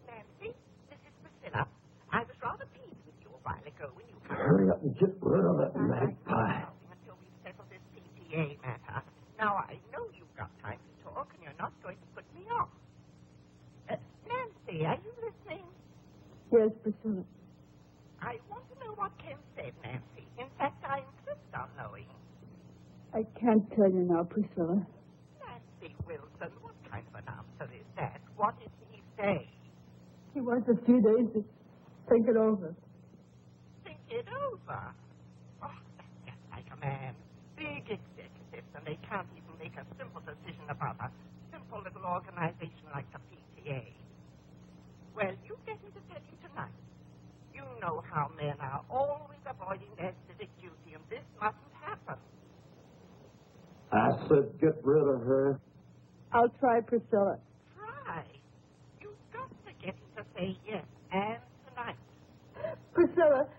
Nancy, this is Priscilla. I was rather pleased with you a while ago when you... Hurry up and get rid of that magpie. Until we've settled this PTA matter. Now, I know you've got time to talk, and you're not going to put me off. Nancy, are you listening? Yes, Priscilla. I want to know what Ken said, Nancy. In fact, I insist on knowing. I can't tell you now, Priscilla. Nancy Wilson, what kind of an answer is that? What did he say? He wants a few days to think it over. Think it over? Oh, that's just like a man. Big executives, and they can't even make a simple decision about a simple little organization like the PTA. Well, you get me to tell you tonight. You know how men are always avoiding their civic duty, and this mustn't happen. I said get rid of her. I'll try, Priscilla. Try. You've got to get him to say yes, and tonight. Priscilla.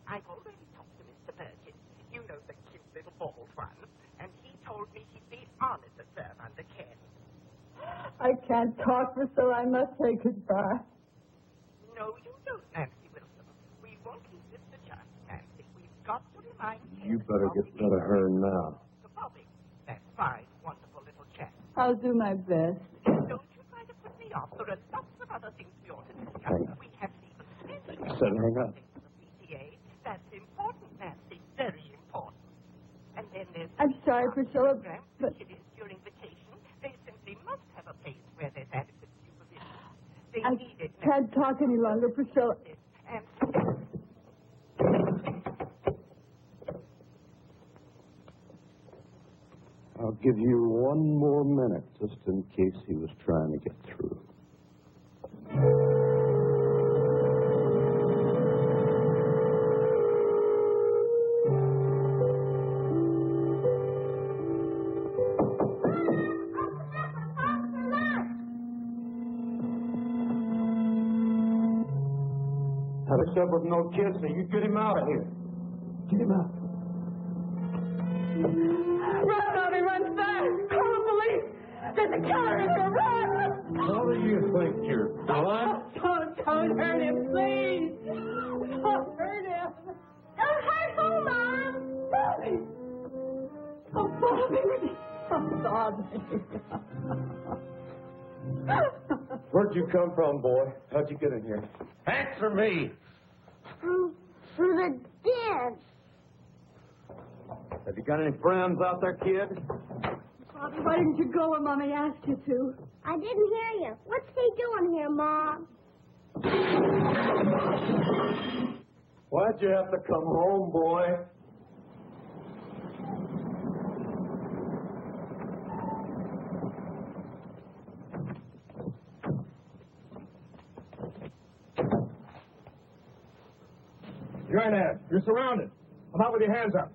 I've already talked to Mr. Burgess. You know, the cute little bald one. And he told me he'd be honored to serve under Ken. I can't talk, Priscilla. I must say goodbye. No, you don't, Nancy Wilson. We won't keep this to just, Nancy. We've got to remind Ken. You better get rid of her now. To Bobby. That fine, wonderful little chap. I'll do my best. Don't you try to put me off. There are lots of other things we ought to discuss. Hang on. We haven't even mentioned I said hang on. the PTA. That's important, Nancy. Very important. And then there's... I'm sorry, Priscilla, program, but... which it is during vacation. They simply must have a place where there's adequate supervision. They I need it. can't talk any longer, Priscilla. And I'll give you one more minute just in case he was trying to get through. Had a sub with no kids, so you get him out of here. Get him out. Run, Bobby, run fast! Call the police! There's a killer in here, run! What do you think you're doing? Don't hurt him, please! Don't hurt him! Don't hurt who, Mom? Bobby! Oh, Bobby! Oh, Bobby! Where'd you come from, boy? How'd you get in here? Answer me. Through the dance. Have you got any friends out there, kid? Bobby, why didn't you go when Mommy asked you to? I didn't hear you. What's he doing here, Mom? Why'd you have to come home, boy? Granad, you're surrounded. Come out with your hands up.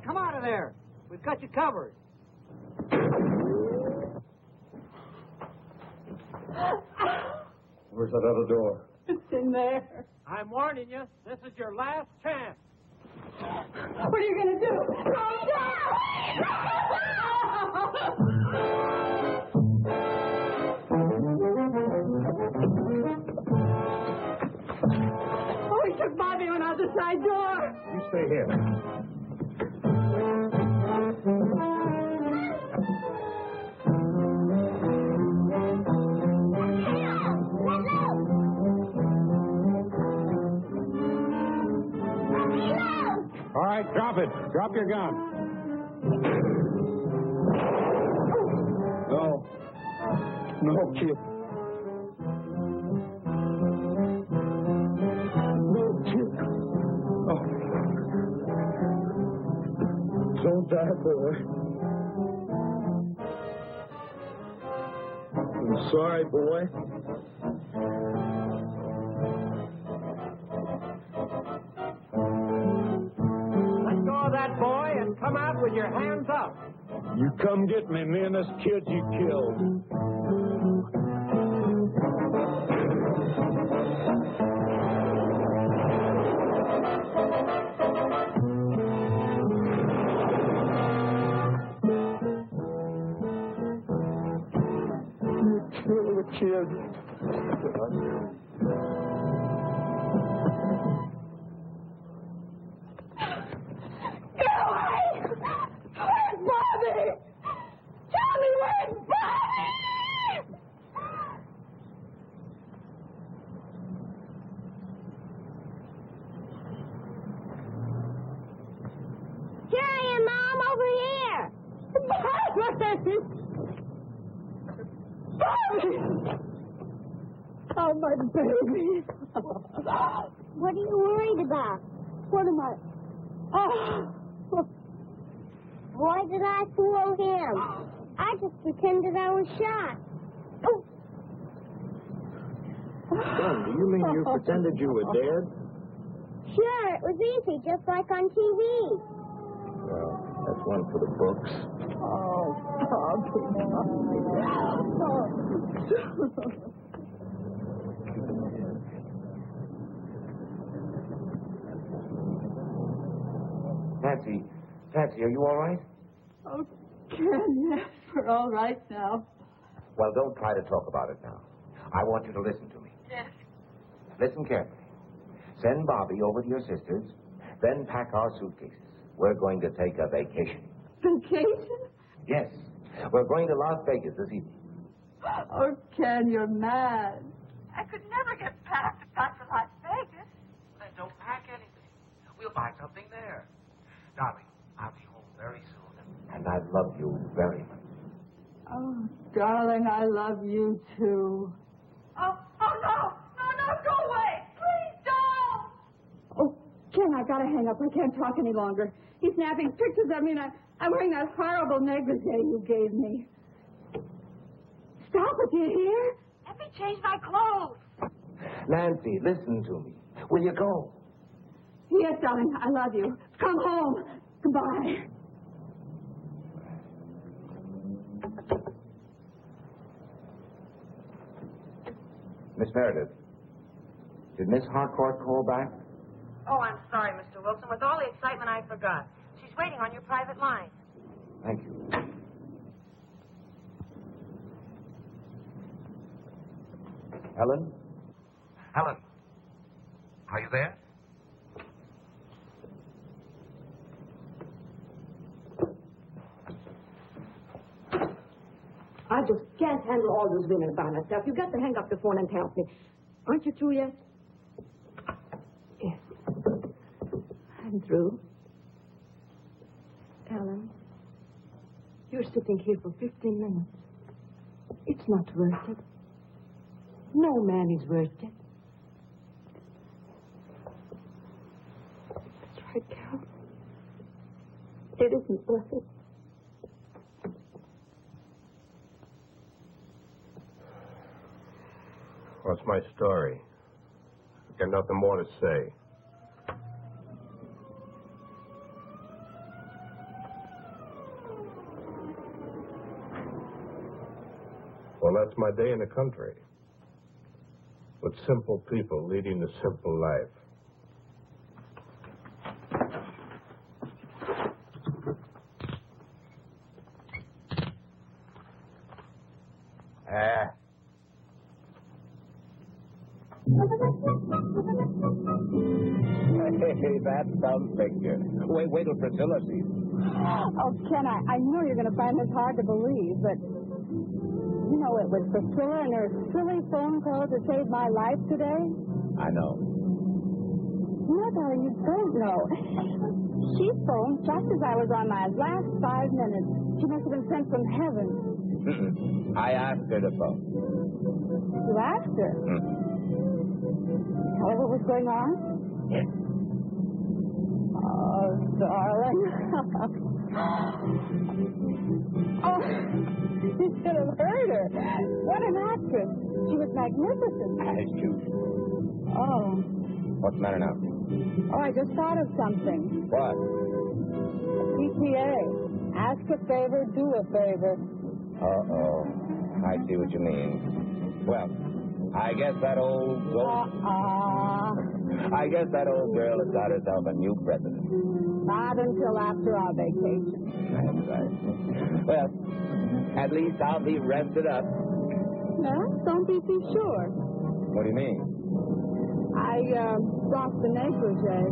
Come out of there. We've got you covered. Where's that other door? It's in there. I'm warning you, this is your last chance. What are you going to do? Calm Oh, he took Bobby on out the side door. You stay here. All right, drop it. Drop your gun. No. No, kid. No, kid. Oh. Don't die, boy. I'm sorry, boy. Let go of that boy and come out with your hands up. You come get me and this kid you killed. You killed the kid. Get away! Where's Bobby? Tell me where's Bobby! Here I am, Mom, over here. Bobby! Bobby! Oh, my baby. What are you worried about? What am I? Oh. Why did I fool him? I just pretended I was shot. Oh. Son, do you mean you pretended you were dead? Sure, it was easy, just like on TV. Well, that's one for the books. Oh, Bobby. Nancy, are you all right? Oh, Ken, yes, we're all right now. Well, don't try to talk about it now. I want you to listen to me. Yes. Listen carefully. Send Bobby over to your sister's, then pack our suitcases. We're going to take a vacation. Vacation? Yes. We're going to Las Vegas this evening. Oh, Ken, you're mad. I could never get packed to pack for Las Vegas. Then don't pack anything. We'll buy something there. Darling, I'll be home very soon. And I love you very much. Oh, darling, I love you, too. Oh, no, go away. Please don't. Oh, Ken, I gotta hang up. I can't talk any longer. He's snapping pictures of me, and I'm wearing that horrible negligee you gave me. Stop it, do you hear? Let me change my clothes. Nancy, listen to me. Will you go? Yes, darling, I love you. Come home. Goodbye. Miss Meredith, did Miss Harcourt call back? Oh, I'm sorry, Mr. Wilson. With all the excitement, I forgot. She's waiting on your private line. Thank you. Helen? Helen, are you there? I just can't handle all those women by myself. You've got to hang up the phone and help me. Aren't you through yet? Yes. I'm through. Ellen, you're sitting here for 15 minutes. It's not worth it. No man is worth it. That's right, Carol. It isn't worth it. What's my story? I've got nothing more to say. Well, that's my day in the country. With simple people leading a simple life. Hey, that's some picture. Wait till Priscilla sees it. Oh, Ken, I know you're going to find this hard to believe, but you know it was Priscilla and her silly phone call that saved my life today? I know. No, darling, you don't know. She phoned just as I was on my last 5 minutes. She must have been sent from heaven. I asked her to phone. You asked her? Tell her what was going on? Yes. Oh, darling. Oh, you should have heard her. What an actress. She was magnificent. As usual. Oh. What's the matter now? Oh, I just thought of something. What? PTA. Ask a favor, do a favor. Uh-oh. I see what you mean. Well, I guess that old I guess that old girl has got herself a new president. Not until after our vacation. That's right. Well, at least I'll be rested up. No, don't be too sure. What do you mean? I lost the negligee.